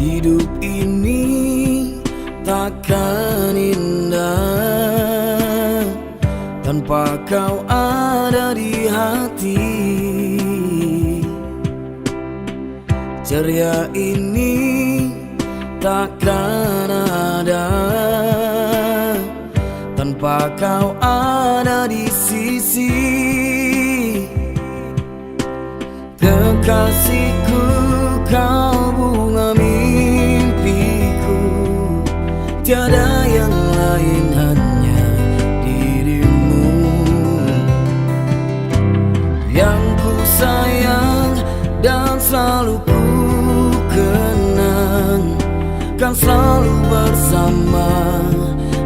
Hidup ini takkan indah tanpa kau ada di hati. Ceria ini takkan ada tanpa kau ada di sisi. Kekasihku, kau bunga mimpiku, tiada yang lain hanya dirimu. Yang ku sayang dan selalu ku kenang, kan selalu bersama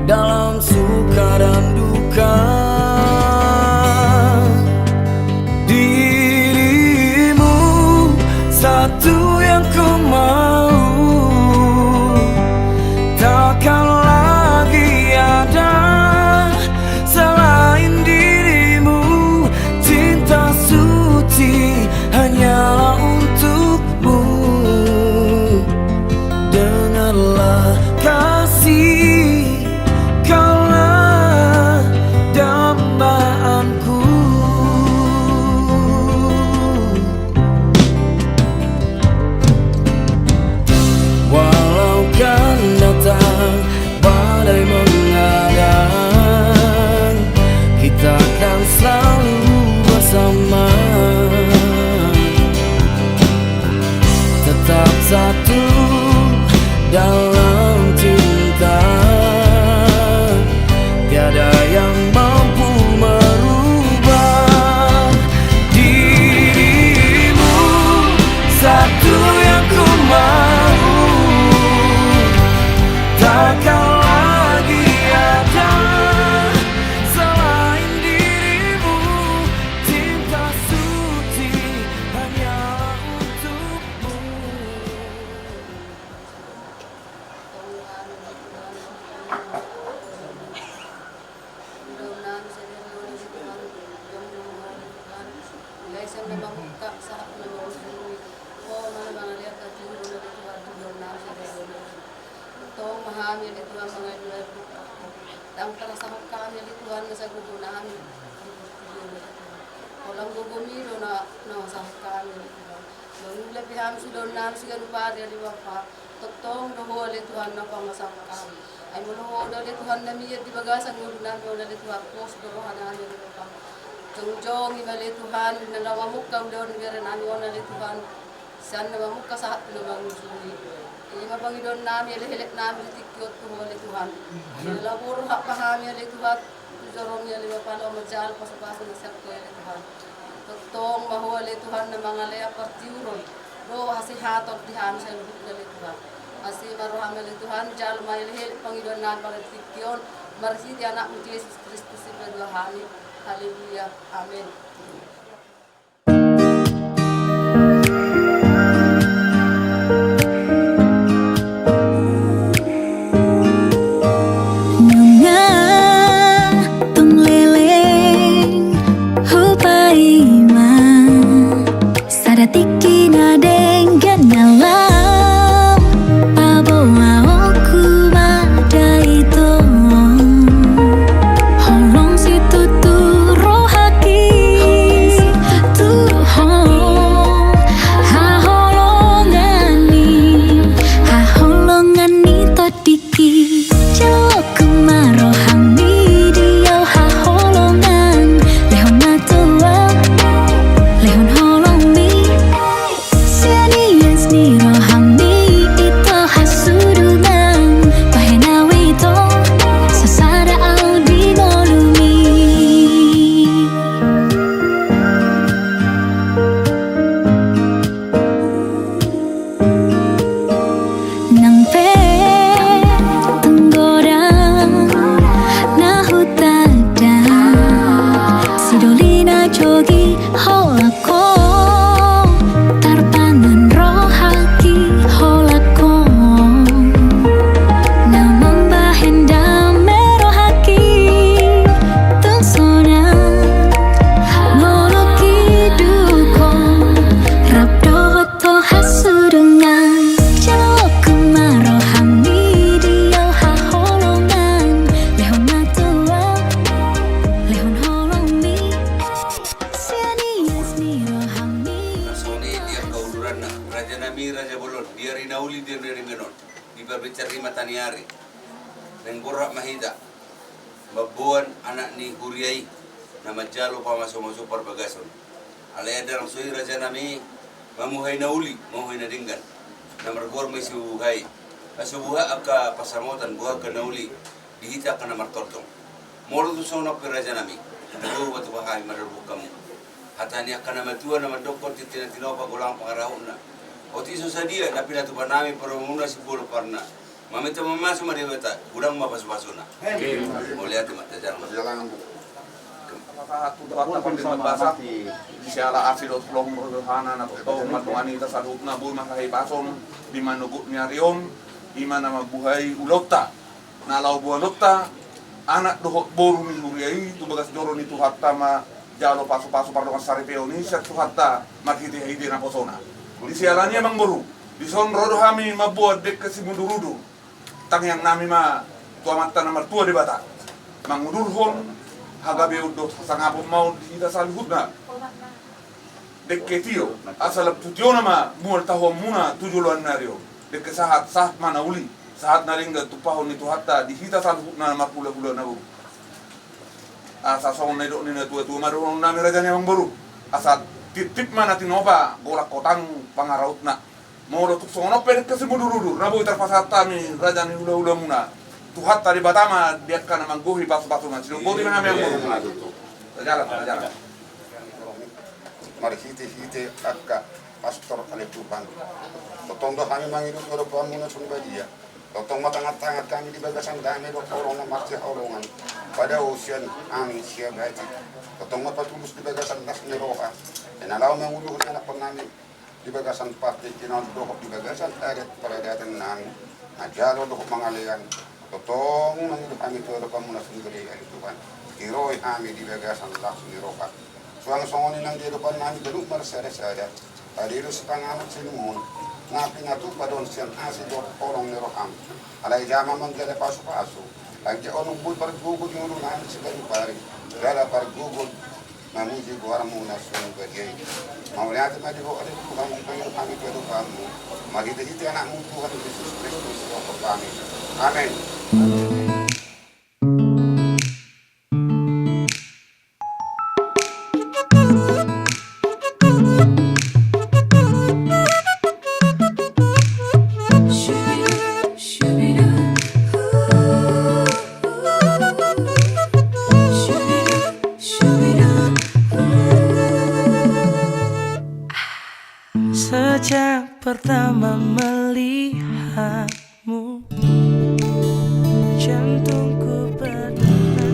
dalam suka dan duka. Dirimu satu yang ku mau, takkan lagi ada selain dirimu. Cinta suci hanyalah untukmu. Dengarlah kasih, kaulah dambaanku. Walau kan datang badai menghadang, kita kan selalu bersama, tetap satu dalam cinta. Tiada yang mampu merubah dirimu. Satu yang ku mau, takkan lagi ada selain dirimu. Cinta suci hanyalah untukmu. Mudah-mudahan saya oleh Tuhan yang memudahkan guys yang memang buka saat menolong. Oh mana lihat tadi oleh Tuhan mudah-mudahan saya oleh Tuhan memahami oleh Tuhan mengenai buka dan terasa kami oleh Tuhan masa gugunahan orang gugumi dona sah kami oleh Tuhan mengulang piham sudah nan sudah lupa dari Bapa totong doa oleh Tuhan apa masa kami. Ay muluho oleh Tuhan na miyad di bagasan ngurunan oleh Tuhan pos dorohan ani oleh Tuhan. Jongjong ibale Tuhan na nawamukam doon biaran ani oleh Tuhan. San nawamukka sa hat na mangusuli. Ima Panginoon namin hilik namin tikyot ko oleh Tuhan. Laburo hak pahami oleh Tuhan. Jorong niya lima palo majal pasapasa na siya ko oleh Tuhan. Totong mahu oleh Tuhan na mga lea partiuron. Do hasihatot dihan sa lubuk oleh Tuhan. Masih maroham oleh Tuhan, jal mailihil Panginoon namin pagkikyon, marisi di anak mo Yesus Kristus ibadwahani. Haleluya. Amen. jogi ho aku terpangan roh hati Raja Nami, Raja Bolon, dia rinauli dia dari ganon. Di berbicara mataniari. Dan Borak Mahida. Babuan anak ni Huriai. Nama jalo pa masuk-masuk perbagason. Alay ada langsung Raja Nami. Mamuhay na uli, mamuhay na dinggan. Nama gor may subuhay. Asubuha aka pasamotan, buha ka na uli. Dihita ka na martordong. Moro tu sono pe Raja Nami. Naguru batu bahay marabuk kamu. Hatani akan nama tua nama doktor titina tinopa golang pangarahuna. Oti susadia tapi datu panami perumuna sepuluh parna. Mami tu mama semua dia beta, gudang ma pas-pasuna. Mau lihat mata jalan. Satu dapat pendidikan bahasa siala asilot long berhana na to matuani ta sarupna bul makahi pason di manugut nyariom di mana mabuhay ulota na law buanota anak dohot boru mi huriai tu bagas joro ni tu hatta ma jalo pasu-pasu pardokan saripeo ni set tu hatta maghiti-hiti na posona di sialanya mang boru di sonro kami mabuat dek kesimundurudu tang yang nami ma tuamata nomor 2 di bata mangudurhon hagabe udo sangapo mau kita salhutna deketio asal putio nama mual taho muna tujuan nario dek sahat mana uli saat naringga tupahon itu hatta di kita salhutna nama pula-pula nabu asa song nedo ni tua-tua maru nami raja memang baru asa titip mana tinoba golak kotang pangarautna mau tuk sono pedek kesemudurudur nabu terpasata mi raja ni ula-ula muna Tuhat tadi batama dia kan mangguhi pasu-pasu nasi. Boti mana yang buruk. Jalan. Mari hiti akka pastor kali Tuhan. Totong do kami mangidu oro pamuna sumba dia. Totong matang-tangan kami di bagasan dami do orang marti orongan. Pada usian ami sia gaji. Totong matulus di bagasan dasnya roha. Dan alau menguluh anak penami di bagasan parti kinan do di bagasan adat pada datang nang. Ajalo do mangalian. Totong mangidu kami oro pamuna sumba dia Tuhan. Kiroi kami di bagasan langsung di roha. Suang songoni nang di depan nami belum bersada-sada. Tadi itu sepanganan sinumun. Ngapi ngatu padon sian asi do orang neroham. Alai jama manggale pasu-pasu. Lagi orang bul pergugul yang nang segala pari. Gala pergugul mamuji guara muna sun gajai. Mau lihat madi ho ada Tuhan yang kami kedo kamu. Mari dihiti anak Tuhan Yesus Kristus Tuhan kami. Amin. Sejak pertama melihatmu, jantungku berdetak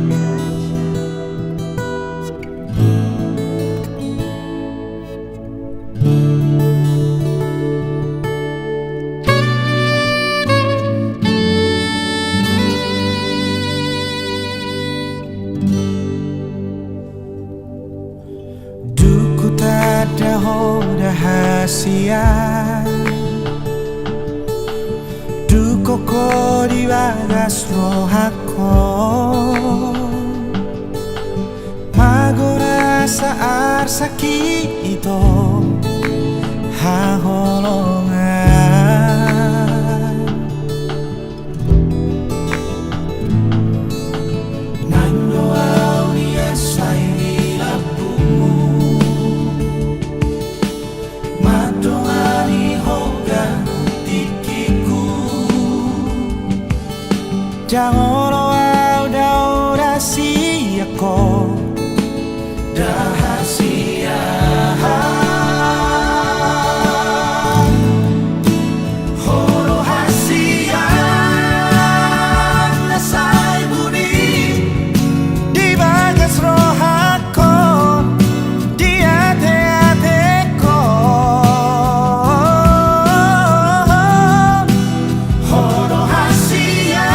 Duku tak ada rahasia, duko ko di bagas rohako, magora saar sakit itu haholongan. Nando aulia sai lapumu, madoani hoga tikiku. Jangan ada rahasia ko, rahasia. Oh rahasia, nasai budi di bagas rohako, di hati-hatiku. Oh rahasia,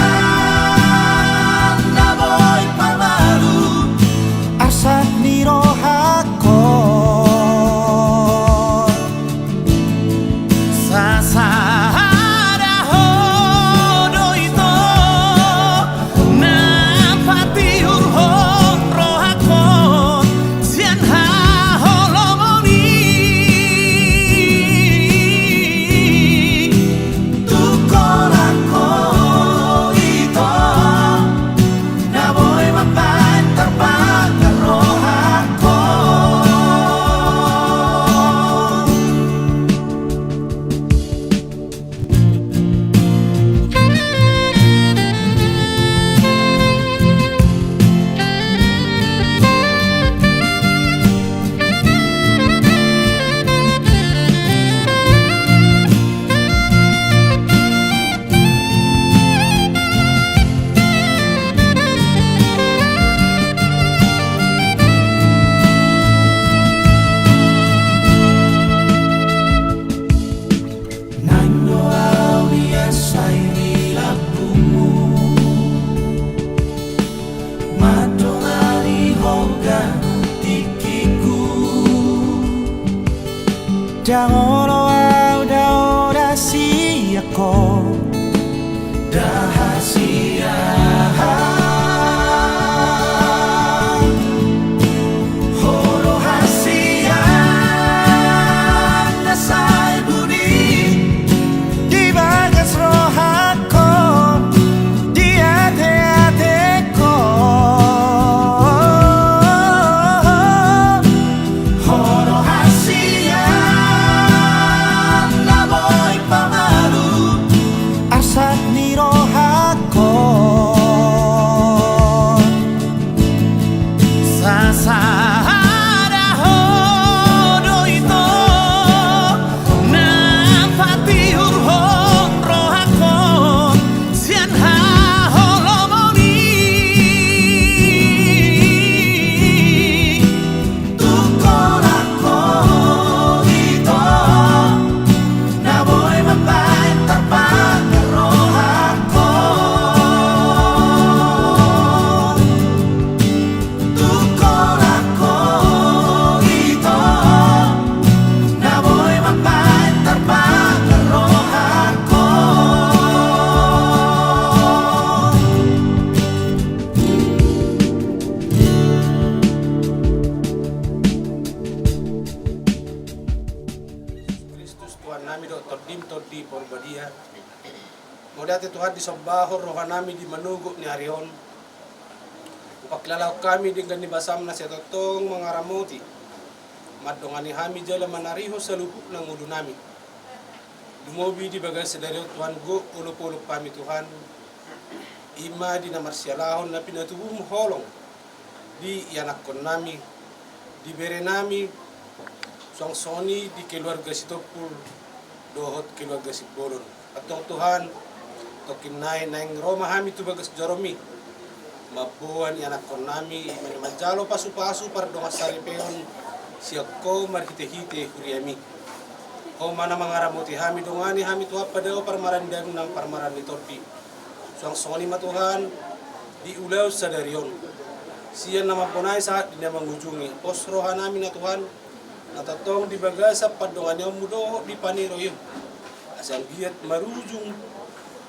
di Porbadia. Modate Tuhan disambaho rohanami di manugo ni Arion. Upaklalaw kami dengan nibasam na siya totong mga ramuti. Madongani hami jala manariho sa lubuk ng ulo nami. Lumobi di bagay sa dariyo Tuhan go ulop-ulop kami Tuhan. Ima di na marsyalahon na pinatubong holong. Di yanak kon nami. Di bere nami. Suang soni di keluarga si Topul. Dohot keluarga si Bolon. Atong Tuhan. Tokim nain naing Roma hami tu bagas Joromi. Mabuhan yanak kon nami. Manimajalo pasu-pasu par dongas saripeon. Siyak ko marhite-hite huriami. O mana mangaramuti hami dongani hami tuha padao parmarandang ng parmaran ni Torpi. Suang soni matuhan di ulaw sa dariyon. Siya na mapunay sa di na mangunjungi. Posrohan namin na Tuhan natatong di baga sa padongan niya mudo di paniro yun. Asang giat marujung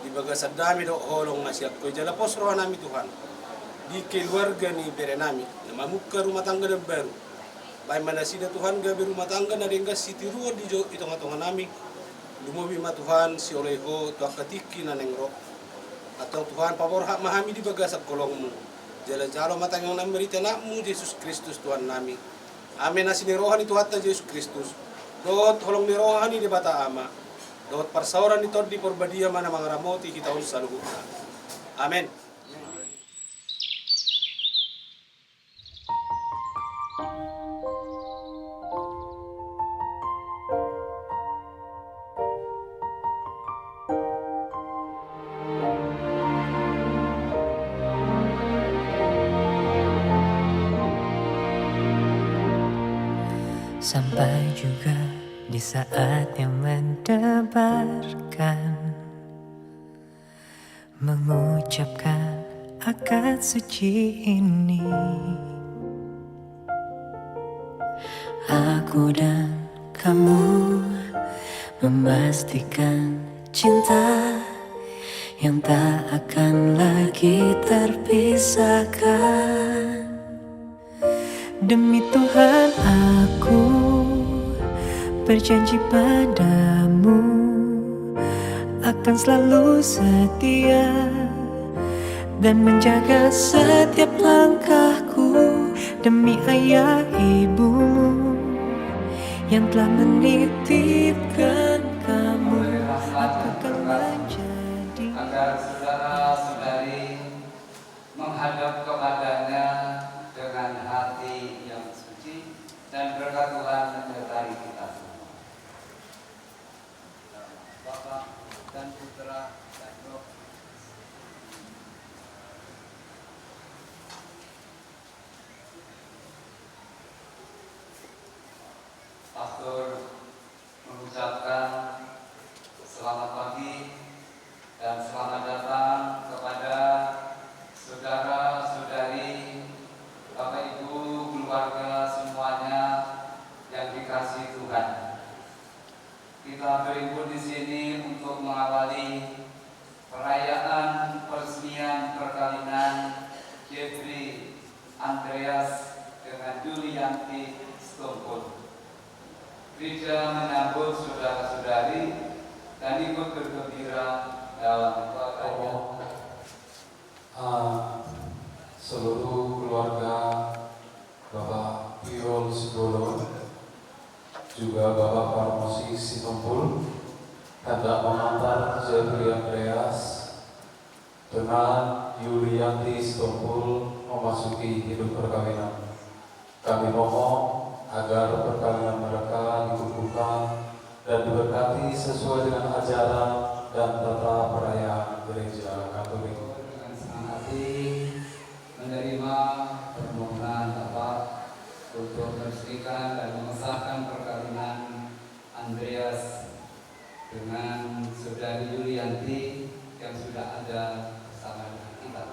di baga sa dami do holong na siyak ko. Jala posrohan namin Tuhan. Di keluarga ni Berenami na mamukka rumah tangga dan baru. Baik mana sida Tuhan gabi rumah tangga na ringga siti ruo di jo itong-itong nami. Lumobi ma Tuhan si oleho tuak katiki na nengro. Atau Tuhan pabor hak mahami di bagasap kolongmu. Jala-jalo matang yang merita nakmu Yesus Kristus Tuhan nami. Amin asini rohani Tuhan ta Yesus Kristus. Dot holong ni rohani di bata ama. Dot parsauran ni Tod di Porbadia mana mangaramoti kita usah luhukna. Amin. Sampai juga di saat yang mendebarkan, mengucapkan akad suci ini, aku dan kamu memastikan cinta yang tak akan lagi terpisahkan. Demi Tuhan aku berjanji padamu akan selalu setia dan menjaga setiap langkahku. Demi ayah ibumu yang telah menitipkan kamu, aku akan menjadi. Agar saudara-saudari menghadap kepadanya dengan hati yang suci dan berkat Tuhan menyertai kita semua. Bapa dan Putra dan Roh. Pastor mengucapkan selamat pagi dan selamat datang kepada saudara-saudari, Bapak Ibu, keluarga semuanya yang dikasihi Tuhan. Kita berhimpun di sini untuk mengawali perayaan peresmian perkawinan Jeffrey Andreas dengan Julianti Stompul. Gereja menyambut saudara-saudari dan ikut bergembira dalam keluarganya. Seluruh keluarga Bapak Pirol Sigolo, juga Bapak Parmosi Situmpul, hendak mengantar Jeffrey Andreas dengan Yulianti Situmpul memasuki hidup perkawinan. Kami mohon agar perkawinan mereka dikukuhkan dan diberkati sesuai dengan ajaran dan tata perayaan Gereja Katolik. Dengan senang hati menerima permohonan Bapak untuk meresmikan dan mengesahkan perkawinan Andreas dengan saudari Yulianti yang sudah ada bersama dengan kita.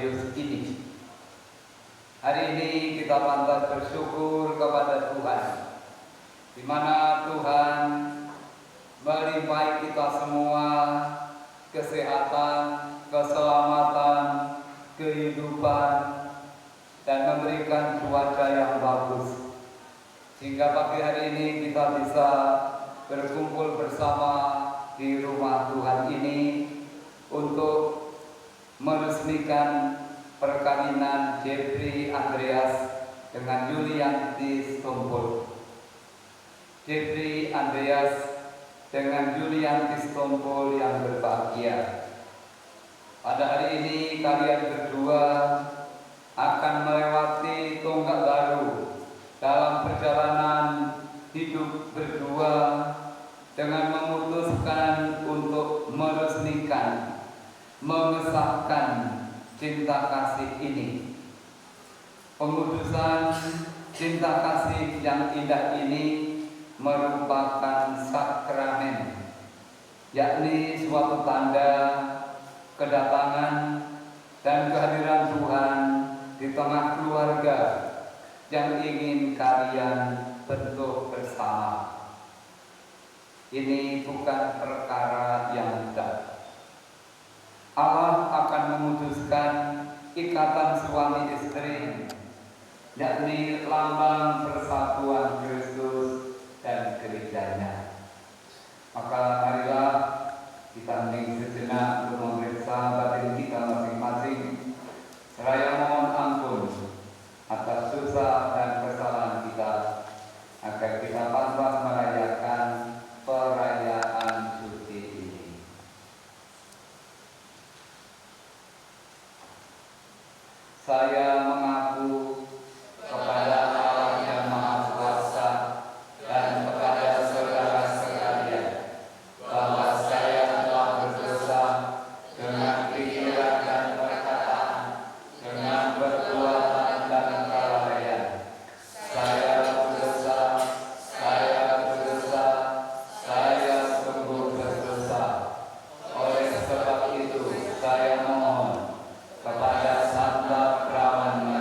misterius ini. Hari ini kita pantas bersyukur kepada Tuhan, di mana Tuhan melimpahi kita semua kesehatan, keselamatan, kehidupan, dan memberikan cuaca yang bagus. Sehingga pagi hari ini kita bisa berkumpul bersama di rumah Tuhan ini untuk meresmikan perkawinan Jeffrey Andreas dengan Yulianti Stompul. Jeffrey Andreas dengan Yulianti Stompul yang berbahagia. Pada hari ini kalian berdua akan melewati tonggak baru dalam perjalanan hidup berdua dengan memutuskan untuk meresmikan, mengesahkan cinta kasih ini. Pengudusan cinta kasih yang indah ini merupakan sakramen, yakni suatu tanda kedatangan dan kehadiran Tuhan di tengah keluarga yang ingin kalian bentuk bersama. Ini bukan perkara yang mudah. Allah akan memutuskan ikatan suami istri, yakni lambang persatuan Kristus dan gerejanya. Maka marilah kita hening sejenak untuk memeriksa batin kita masing-masing, seraya mohon ampun atas dosa dan kesalahan kita, agar kita pantas merayakan perayaan suci ini. Saya mengaku kepada Allah yang Maha Kuasa dan kepada saudara sekalian bahwa saya telah berdosa dengan pikiran dan perkataan, dengan perbuatan dan kelalaian. Saya berdosa, saya sungguh berdosa. Oleh sebab itu saya mohon kepada Santa Perawan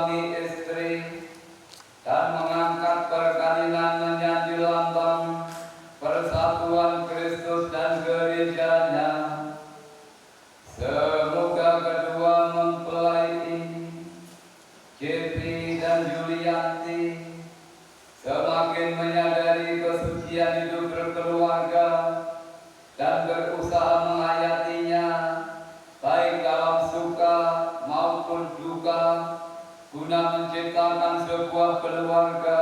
suami istri dan mengangkat perkawinan menjadi lambang persatuan Kristus dan gerejanya. Semoga kedua mempelai ini, Jepri dan Julianti, semakin menyadari kesucian hidup berkeluarga dan berusaha menghayatinya, baik dalam suka maupun duka, guna menciptakan sebuah keluarga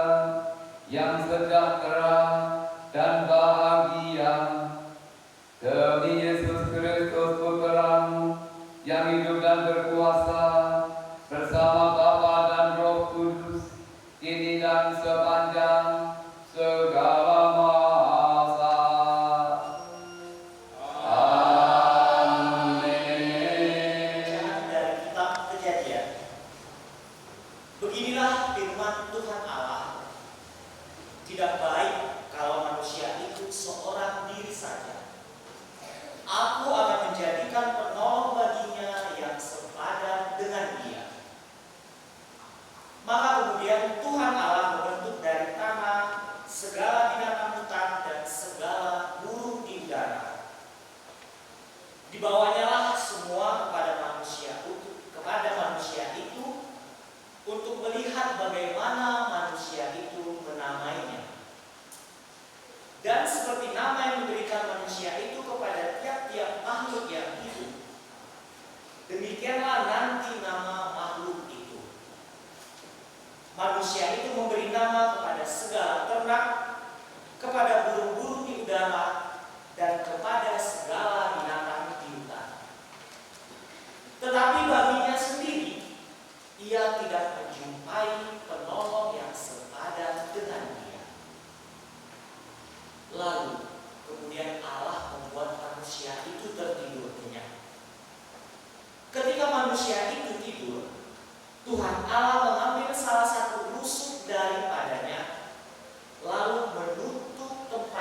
yang sejahtera dan bahagia. Demi Yesus Kristus Putra-Mu yang hidup dan berkuasa bersama Bapa dan Roh Kudus, kini dan sepanjang segala masa. Amin. Dari kitab Kejadian. Beginilah firman Tuhan Allah. Tidak baik kalau manusia itu seorang diri saja. Aku akan menjadikan penolong baginya yang sepadan dengan dia. Maka kemudian Tuhan Allah membentuk dari tanah segala binatang hutan dan segala burung di udara. Dibawanya lah semua kepada manusia itu untuk melihat bagaimana manusia itu menamainya. Dan seperti nama yang diberikan manusia itu kepada tiap-tiap makhluk yang hidup, demikianlah nanti nama makhluk itu. Manusia itu memberi nama kepada segala ternak, kepada burung-burung di udara, dan kepada segala binatang di hutan. Tetapi baginya sendiri, ia tidak menjumpai penolong yang sepadan dengan dia. Lalu kemudian Allah membuat manusia itu tertidur kenyang. Ketika manusia itu tidur, Tuhan Allah mengambil salah satu rusuk daripadanya, lalu menutup tempat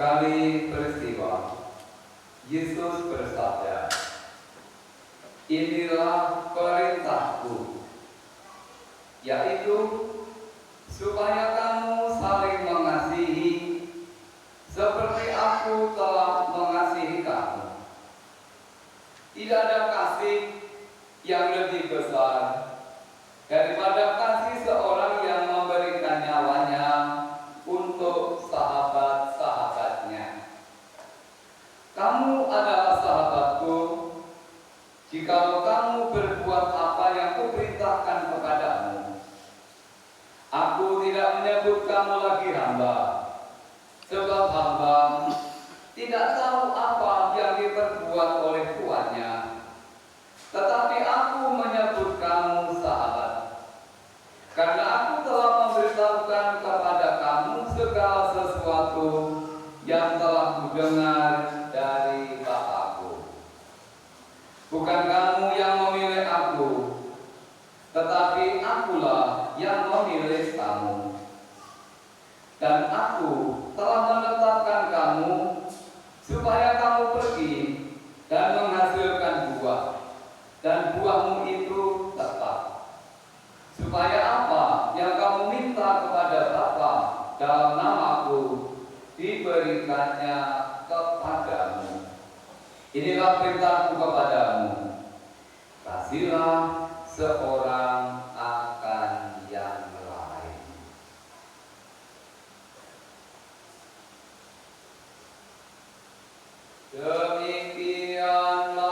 Sekali peristiwa, Yesus bersabda, "Inilah perintahku, yaitu supaya kamu saling mengasihi seperti aku telah mengasihi kamu. Tidak ada kasih yang lebih besar daripada kasih seorang yang memberikan nyawanya untuk sahabat-sahabatnya. Kamu adalah sahabatku jikalau kamu berbuat apa yang kuperintahkan kepadamu. Aku tidak menyebut kamu lagi hamba, sebab hamba tidak tahu apa yang diperbuat oleh tuannya. Tetapi aku menyebut kamu sahabat, karena aku telah memberitahukan kepada kamu segala sesuatu yang telah kudengar dari Bapakku. Bukan kamu yang memilih aku, tetapi akulah yang memilih kamu. Dan aku telah menetapkan kamu supaya kamu pergi dan menghasilkan buah, dan buahmu itu tetap, supaya apa yang kamu minta kepada Bapa dalam namaku diberikannya kepadamu. Inilah perintahku kepadamu, kasihlah seorang akan yang lain." Demikianlah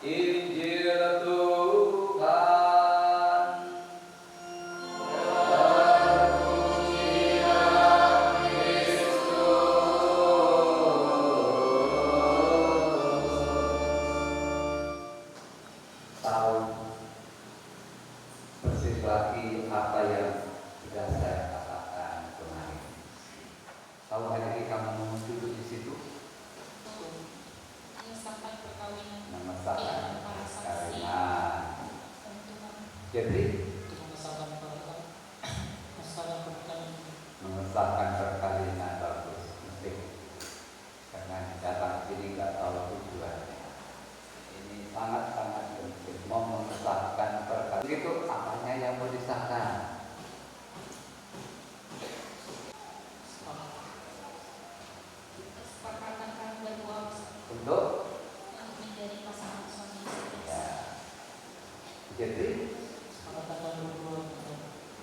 Injil Tuhan. Terpujilah Kristus. Tahu persis lagi apa yang sudah saya katakan kemarin. Kalau hari ini kamu duduk di situ, mengesahkan perkawinan. Jadi mengesahkan perkawinan bagus, penting. Karena datang sini nggak tahu tujuannya. Ini sangat-sangat penting. Mau mengesahkan perkawinan itu apanya yang mau disahkan? Untuk jadi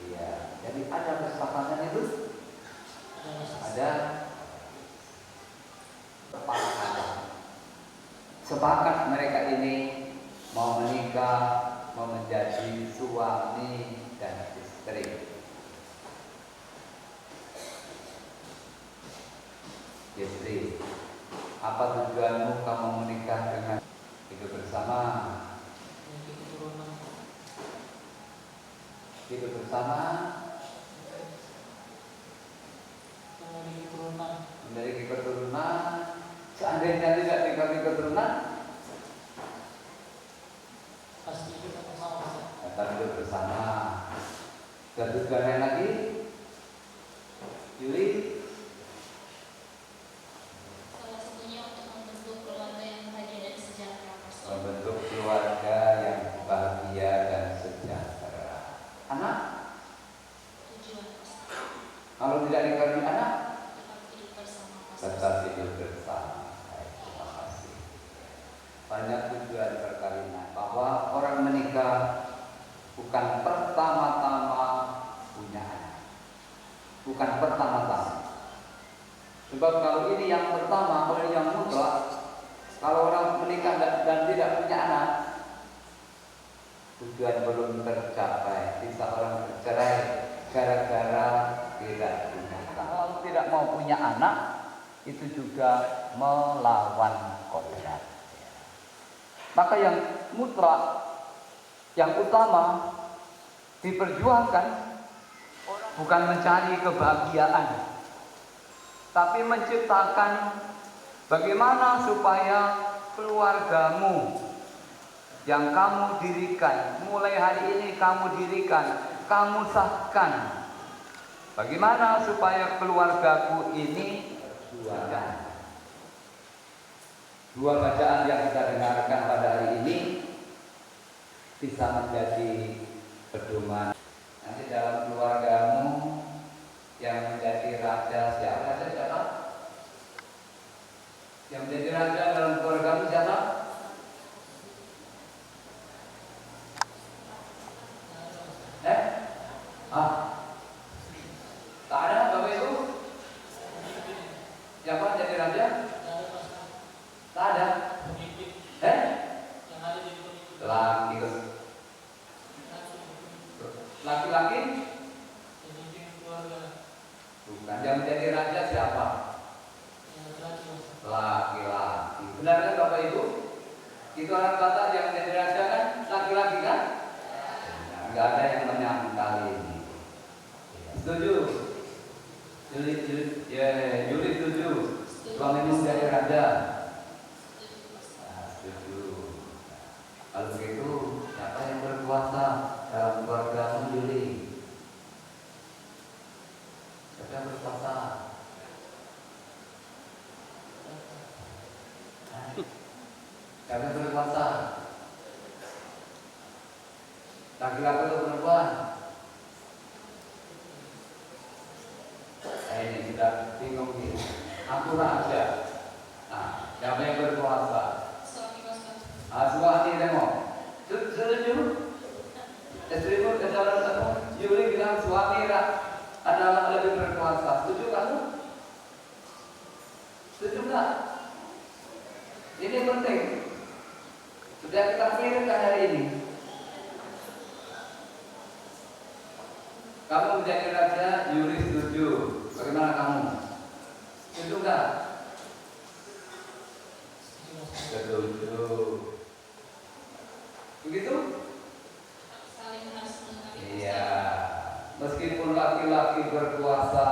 iya, jadi ada kesepakatan itu, ada kesepakatan. Sepakat mereka ini mau menikah, mau menjadi suami dan istri. Istri, apa tujuanmu kamu menikah dengan hidup bersama? Hidup bersama, memiliki keturunan. Seandainya tidak dikasih keturunan, akan hidup bersama. Dan tujuannya lagi, Yuli, salah satunya untuk membentuk keluarga yang bahagia dan sejahtera. membentuk keluarga yang bahagia dan sejahtera. Anak, Tujuan kalau tidak dikasih anak, tetap hidup bersama tetap hidup bersama. Terima kasih. Banyak tujuan perkawinan, bahwa orang menikah bukan pertama-tama punya anak, bukan pertama-tama. Sebab kalau ini yang pertama, kalau ini yang mutlak, kalau orang menikah dan tidak punya anak, tujuan belum tercapai. Bisa orang bercerai gara-gara tidak punya anak. Kalau tidak mau punya anak, itu juga melawan kodrat. Maka yang mutlak, yang utama diperjuangkan bukan mencari kebahagiaan, tapi menciptakan bagaimana supaya keluargamu yang kamu dirikan, mulai hari ini kamu dirikan, kamu sahkan. Bagaimana supaya keluargaku ini keduanya. Dua bacaan yang kita dengarkan pada hari ini bisa menjadi pedoman. Nanti dalam keluargamu yang menjadi raja siapa? Raja siapa? Yang menjadi raja dalam keluargamu siapa? Tak ada Bapak Ibu? Siapa jadi raja? Tak ada. Laki-laki? Bukan. Yang menjadi raja siapa? Laki-laki. Benar kan Bapak Ibu? Itu orang Batak yang menjadi raja kan laki-laki kan? Enggak ada yang menyangkal ini. Setuju? Juli setuju? Suamimu menjadi raja? Setuju. Kalau begitu, siapa yang berkuasa dalam keluargamu, Juli? Siapa yang berkuasa? Siapa yang berkuasa? Laki-laki atau perempuan? Ini sudah bingung nih. Aku raja. Nah, siapa yang berkuasa? Suami demo. Setuju? Istrimu kedalam satu. Yuli bilang suami adalah lebih berkuasa. Setuju kamu? Setuju nggak? Ini penting. Sudah kita kirimkan hari ini. Kamu menjadi raja, Yuli setuju. Bagaimana kamu? Setuju nggak? Setuju. Begitu? Iya. Meskipun laki-laki berkuasa,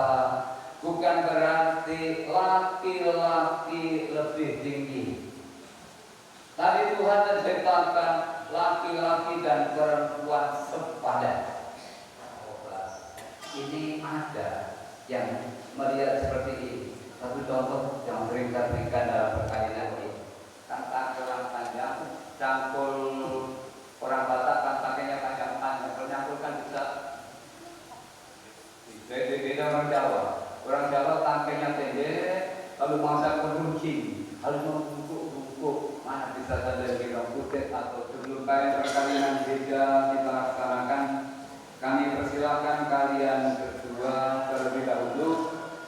bukan berarti laki-laki lebih tinggi. Tadi Tuhan menciptakan laki-laki dan perempuan sepadan. Ini ada yang melihat seperti ini. Satu contoh yang sering kita berikan dalam perkawinan ini. Tentang orang panjang, cangkul orang Batak kan pakainya panjang-panjang. Kalau nyangkul kan bisa. Beda orang Jawa. Orang Jawa tangkainya pendek, lalu masa kunci, harus membungkuk-bungkuk. Mana bisa saja kita putet atau sebelum perkawinan gereja kita laksanakan. Kami persilakan kalian berdua terlebih dahulu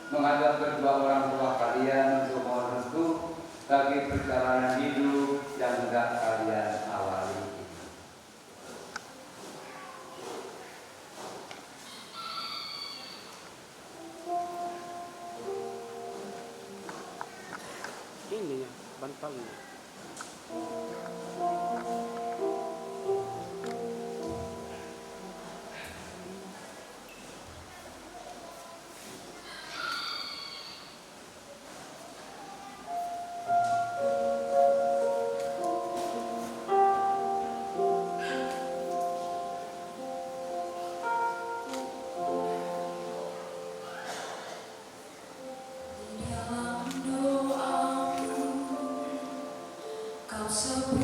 mengajak kedua orang tua kalian untuk mohon restu bagi perjalanan hidup yang hendak kalian awali. Ini ya, bantalnya. Kau sebut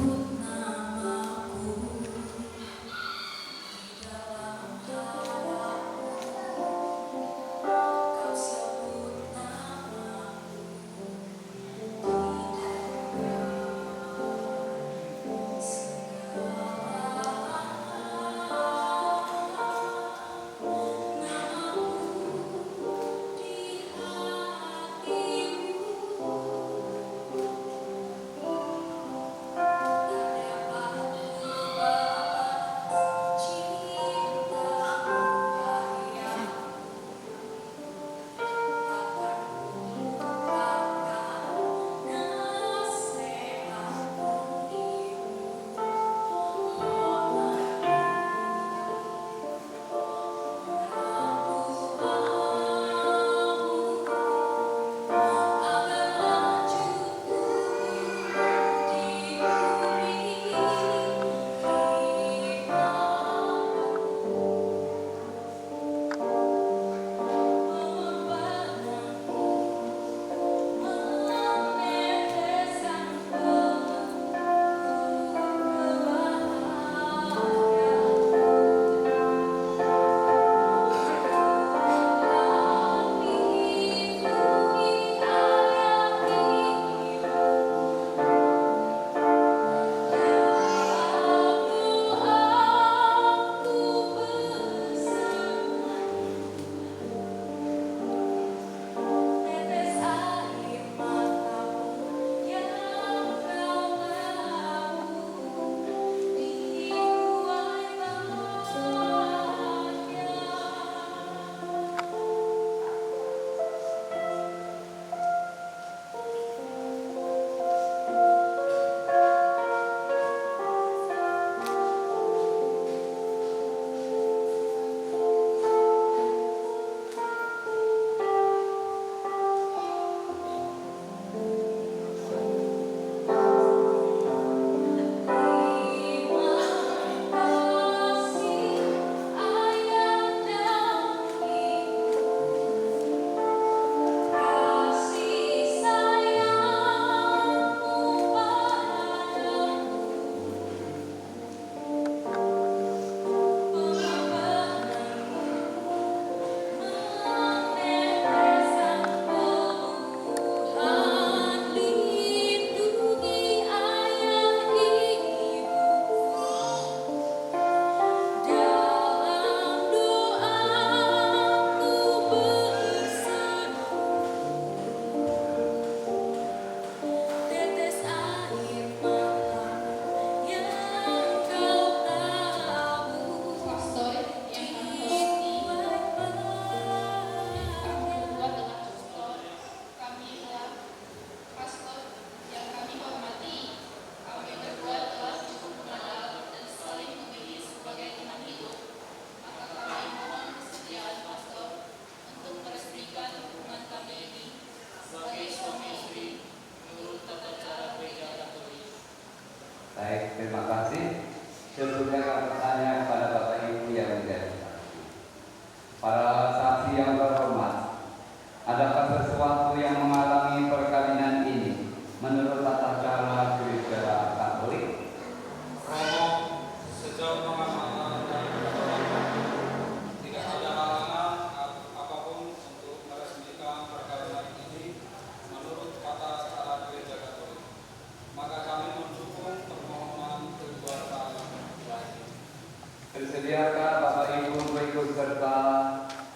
Bersediakah Bapak Ibu berikut serta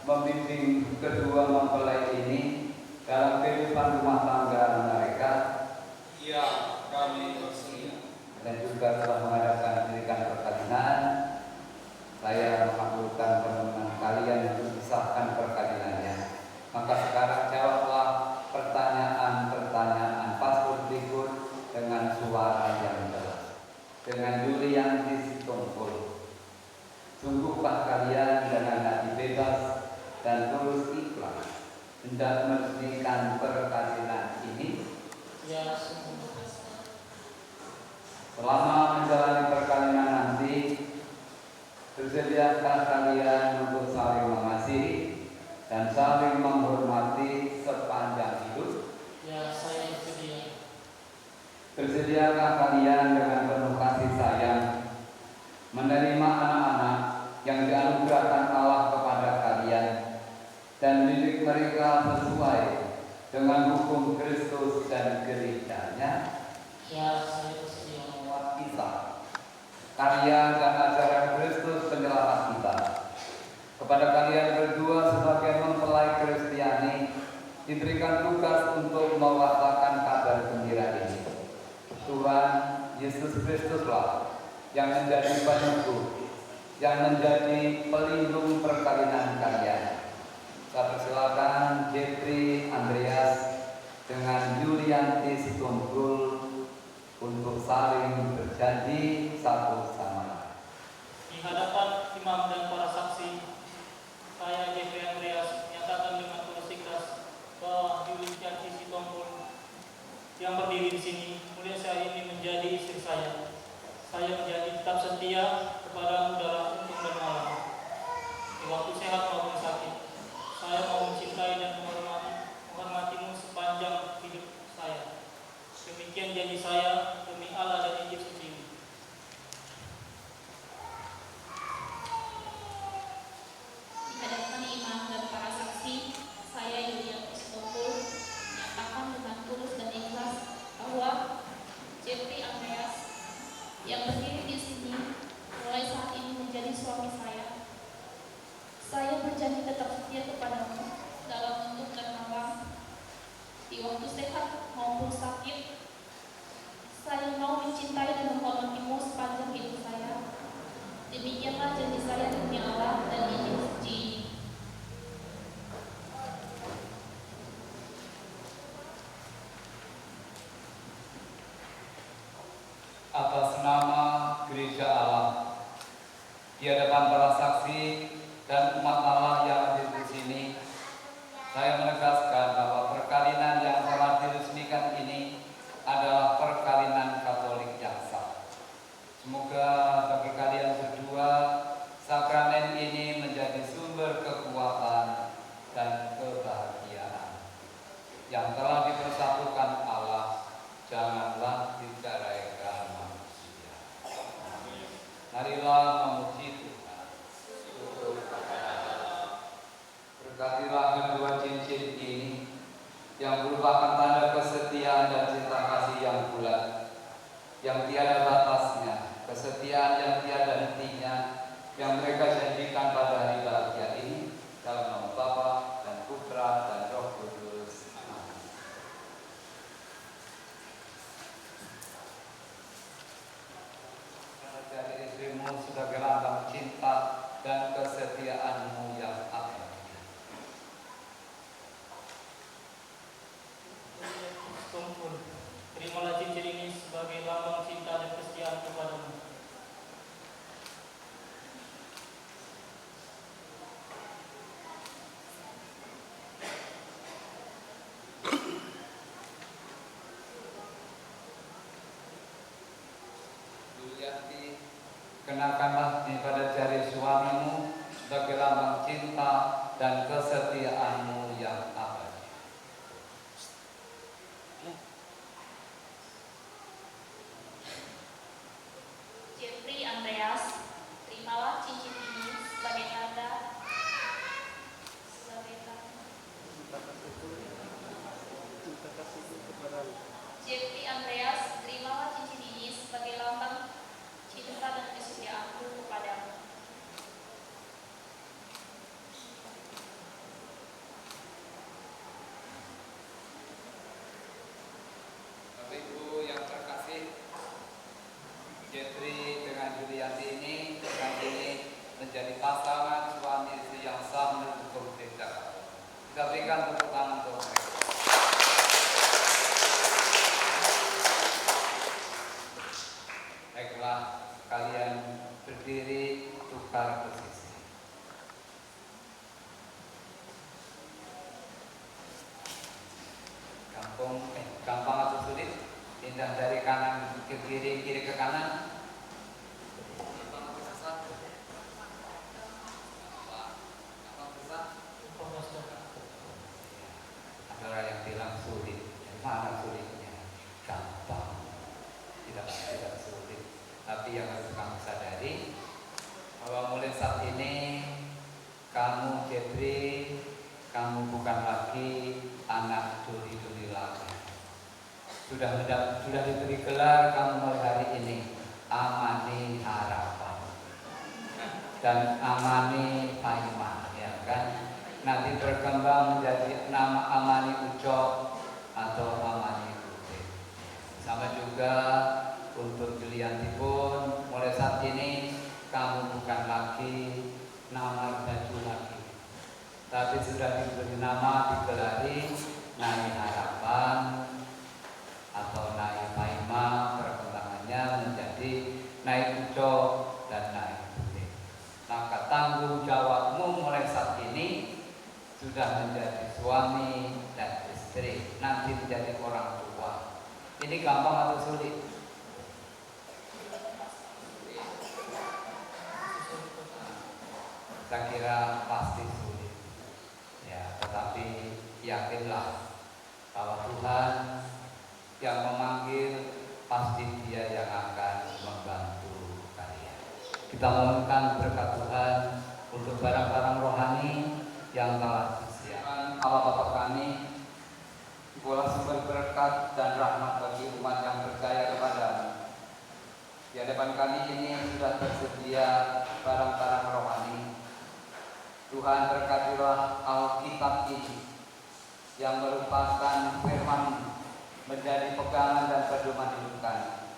membimbing kedua mempelai ini dalam kehidupan rumah tangga mereka? Iya, kami bersedia. Dan juga telah mengadakan pendidikan perkawinan. Saya mengabulkan permohonan kalian untuk disahkan perkawinannya. Maka sekarang jawablah pertanyaan-pertanyaan paspor berikut dengan suara yang jelas. Dengan Yulianti Sitompul. Sungguhkah kalian dengan hati bebas dan tulus ikhlas hendak meresmikan perkawinan ini? Ya, sungguh. Selama menjalani perkawinan nanti, bersediakah kalian untuk saling mengasihi dan saling menghormati sepanjang hidup? Ya, saya bersedia. Bersediakah kalian dengan penuh kasih sayang menerima anak-anak yang dianugerahkan Allah kepada kalian dan mendidik mereka sesuai dengan hukum Kristus dan gerejanya? Ya, saya bersedia. Kita, karya dan ajaran Kristus penyelamat kita. Kepada kalian berdua sebagai mempelai Kristiani diberikan tugas untuk mewartakan kabar gembira ini. Tuhan Yesus Kristuslah yang menjadi peneguh, yang menjadi pelindung perkawinan kalian. Saya persilakan Jeffrey Andreas dengan Yulianti Sitompul untuk saling berjanji satu sama lain. Di hadapan imam dan para saksi, saya Jeffrey Andreas menyatakan dengan tulus ikhlas bahwa Yulianti Sitompul yang berdiri di sini mulai saat ini menjadi istri saya. Saya menjadi tetap setia kepadamu dalam untung dan malam, di waktu sehat maupun sakit. Saya mau mencintai dan menghormatimu sepanjang hidup saya. Demikian janji saya demi Allah dan Injil suci ini. Di hadapan imam dan para saksi, saya Yulianti Sitompul menyatakan dengan tulus dan ikhlas bahwa Jeffrey Andreas yang berdiri di sini mulai saat ini menjadi suami saya. Saya berjanji tetap setia kepadamu dalam untung dan malam, di waktu sehat maupun sakit. Saya mau mencintai dan menghormatimu sepanjang hidup saya. Demikianlah janji saya demi Allah dan Injil suci ini. Atas nama Gereja Allah, di hadapan para saksi dan umat Allah yang hadir di sini, saya menegaskan bahwa perkawinan yang telah diresmikan ini adalah perkawinan Katolik yang sah. Semoga bagi kalian berdua sakramen ini menjadi sumber kekuatan dan kebahagiaan yang telah dipersatukan Allah. Janganlah diceraikan manusia. Marilah memuji Tuhan. Berkatilah kedua cincin ini yang merupakan tanda kesetiaan dan cinta kasih yang bulat, yang tiada batasnya, kesetiaan yang tiada hentinya, yang mereka janjikan pada hari bahagia ini, dalam nama Bapa dan Putra dan Roh Kudus. Amin. Dari istrimu sebagai lambang cinta dan kesetiaanmu yang abadi. Sitompul, terimalah cincin ini sebagai lambang cinta dan kesetiaan kepadamu. Yulianti, kenakanlah di pada jari suamimu sebagai lambang cinta dan kesetiaanmu yang abadi. Jeffrey Andreas, terimalah cincin ini sebagai tanda Jeffrey Andreas, terimalah cincin ini sebagai lambang cinta dan kesetiaanku kepadamu. berikan tepuk tangan untuk mereka. Baiklah, kalian berdiri tukar posisi. Gampang atau sulit? Pindah dari kanan ke kiri, kiri ke kanan. Ada orang yang bilang sulit. Mana sulitnya? Gampang. Tidak sulit. Tapi yang harus kamu sadari bahwa mulai saat ini kamu Jeffrey, kamu bukan lagi anak duri-duri lagi. Sudah diberi gelar kamu mulai hari ini Amani Harapan dan Amani Paimah, ya kan? Nanti berkembang menjadi nama Amani Ucok atau Amani Putih. Sama juga untuk Julianti pun mulai saat ini kamu bukan lagi nama baju lagi, tapi sudah diberi nama, digelari Nai Harapan atau Nai Paima. Perkembangannya menjadi Nai Ucok dan Nai Putih. Maka tanggung jawabmu mulai saat ini sudah menjadi suami dan istri, nanti menjadi orang tua. Ini gampang atau sulit? Saya kira pasti sulit, ya. Tetapi yakinlah bahwa Tuhan yang memanggil pasti Dia yang akan membantu kalian. Kita mohonkan berkat Tuhan untuk barang-barang rohani yang telah disediakan Allah Bapa kami. Bola sumber berkat dan rahmat bagi umat yang percaya kepada-Mu. Di hadapan kami ini sudah tersedia barang-barang rohani. Tuhan, berkatilah Alkitab ini yang merupakan firman menjadi pegangan dan pedoman hidup kami.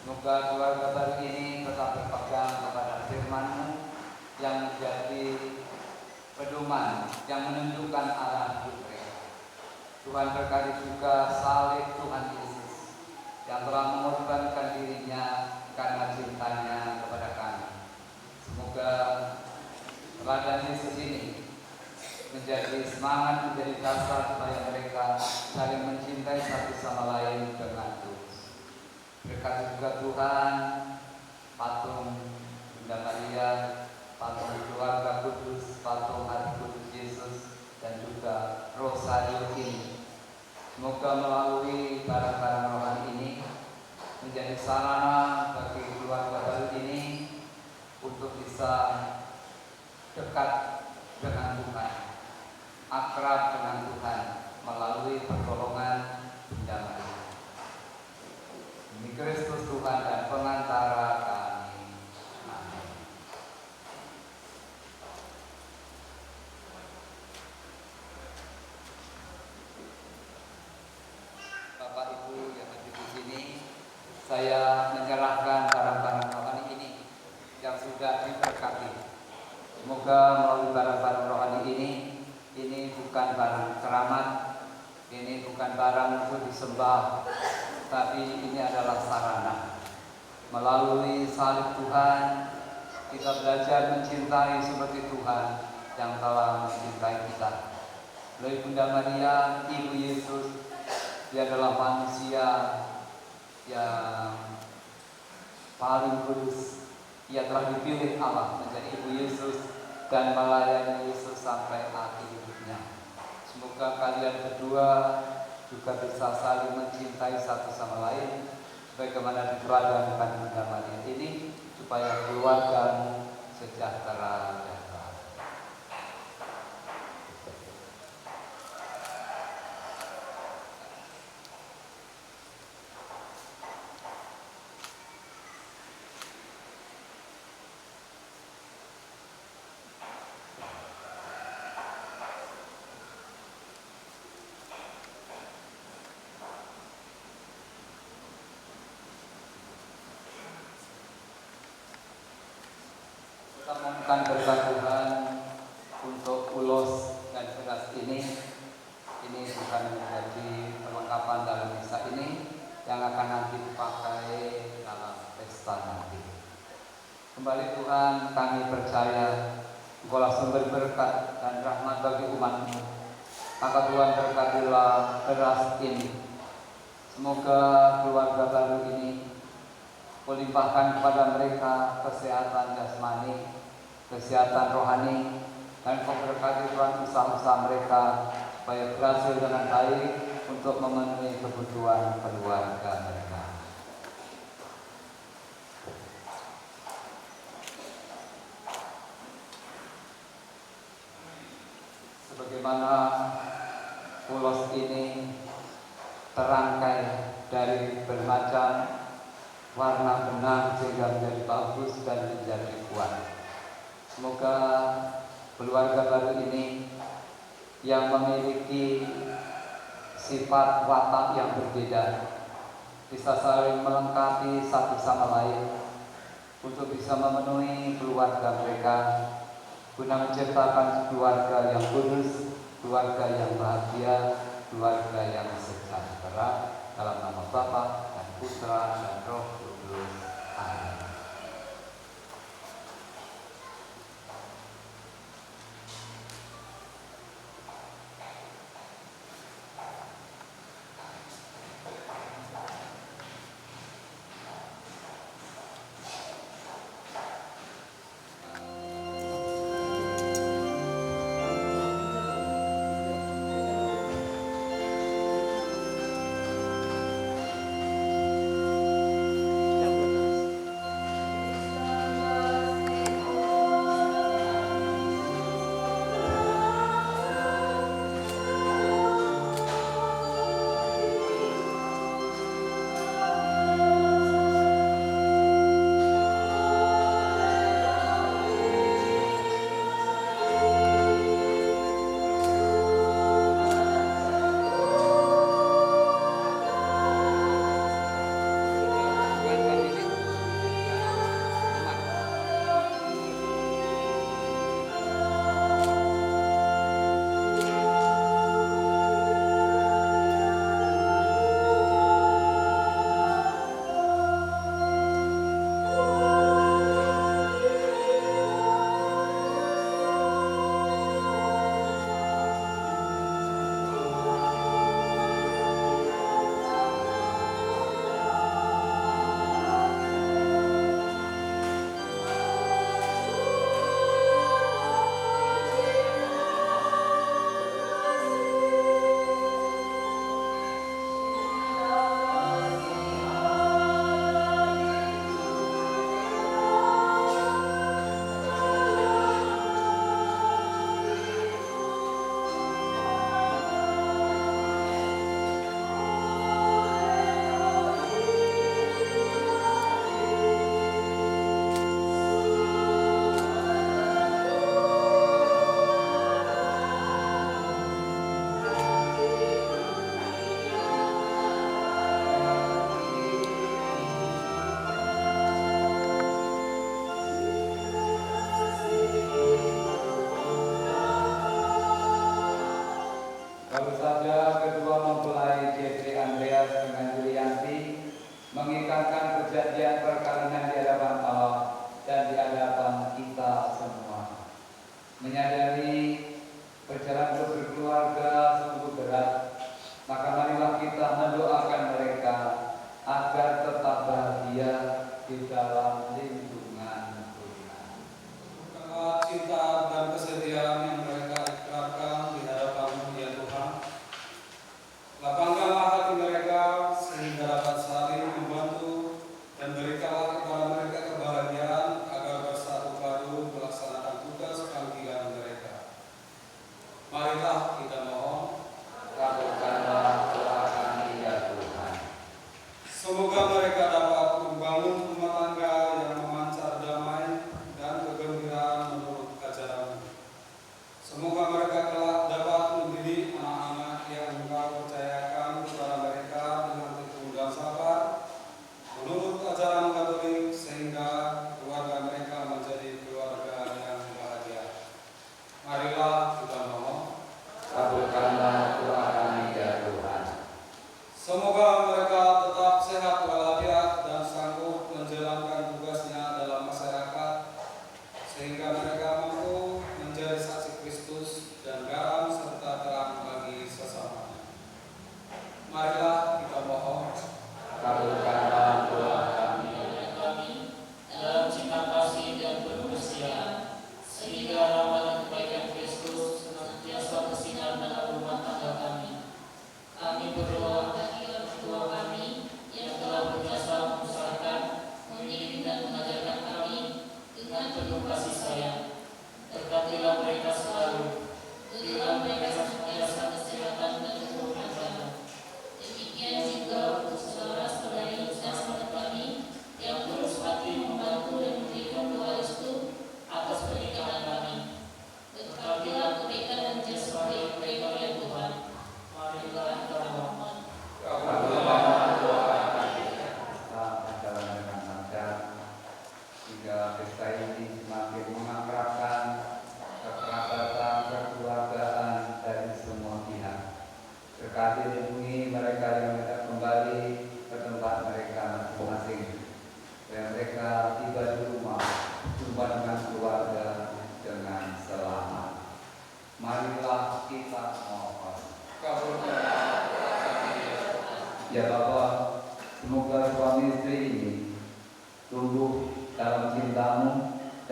Semoga keluarga baru ini tetap berpegang kepada firman-Mu yang menjadi pedoman yang menunjukkan arah hidup mereka. Tuhan, berkati juga salib Tuhan Yesus yang telah mengorbankan dirinya karena cintanya kepada kami. Semoga teladan Yesus ini menjadi semangat, menjadi dasar supaya mereka saling mencintai satu sama lain dengan tulus. Berkati juga Tuhan patung Bunda Maria, patung keluarga kudus, patung Hari Kudus Yesus, dan juga rosario ini. Semoga melalui barang-barang rohani ini menjadi sarana bagi keluarga baru ini untuk bisa dekat dengan Tuhan, akrab dengan Tuhan melalui pertolongan Bunda Maria. Demi Kristus Tuhan dan pengantara kami. Amin. Bapak Ibu yang hadir di sini, saya menyerahkan barang-barang rohani ini yang sudah diberkati. Semoga melalui barang-barang rohani ini bukan barang keramat, ini bukan barang untuk disembah, tapi ini adalah sarana. Melalui salib Tuhan, kita belajar mencintai seperti Tuhan yang telah mencintai kita. Melalui Bunda Maria, Ibu Yesus, Dia adalah manusia yang paling kudus. Ia telah dipilih Allah menjadi Ibu Yesus dan melayani Yesus sampai akhir hidupnya. Semoga kalian berdua juga bisa saling mencintai satu sama lain, bagaimana diteladankan Bunda Maria ini, supaya keluargamu sejahtera dan bahagia. Kita mohonkan berkat Tuhan untuk ulos dan beras ini ini bukan menjadi perlengkapan dalam misa ini yang akan nanti dipakai dalam pesta nanti. Kembali Tuhan, kami percaya Engkaulah sumber berkat dan rahmat bagi umat-Mu. Maka Tuhan berkatilah beras ini. Semoga keluarga baru ini Kau limpahkan kepada mereka kesehatan jasmani, kesehatan rohani, dan Kau berkati Tuhan usaha-usaha mereka supaya berhasil dengan baik untuk memenuhi kebutuhan keluarga mereka. Sebagaimana ulos ini terangkai dari bermacam warna benang sehingga menjadi bagus dan menjadi kuat. Semoga keluarga baru ini yang memiliki sifat watak yang berbeda bisa saling melengkapi satu sama lain untuk bisa memenuhi keluarga mereka guna menciptakan keluarga yang kudus, keluarga yang bahagia, keluarga yang sejahtera, dalam nama Bapa dan Putra dan Roh Kudus. Amin.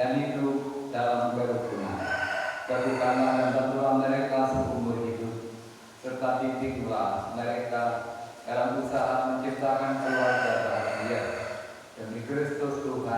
dan hidup dalam kerukunan. Teguhkanlah dan bantulah mereka seumur hidup, serta bimbinglah mereka dalam usaha menciptakan keluarga bahagia. Demi Kristus Tuhan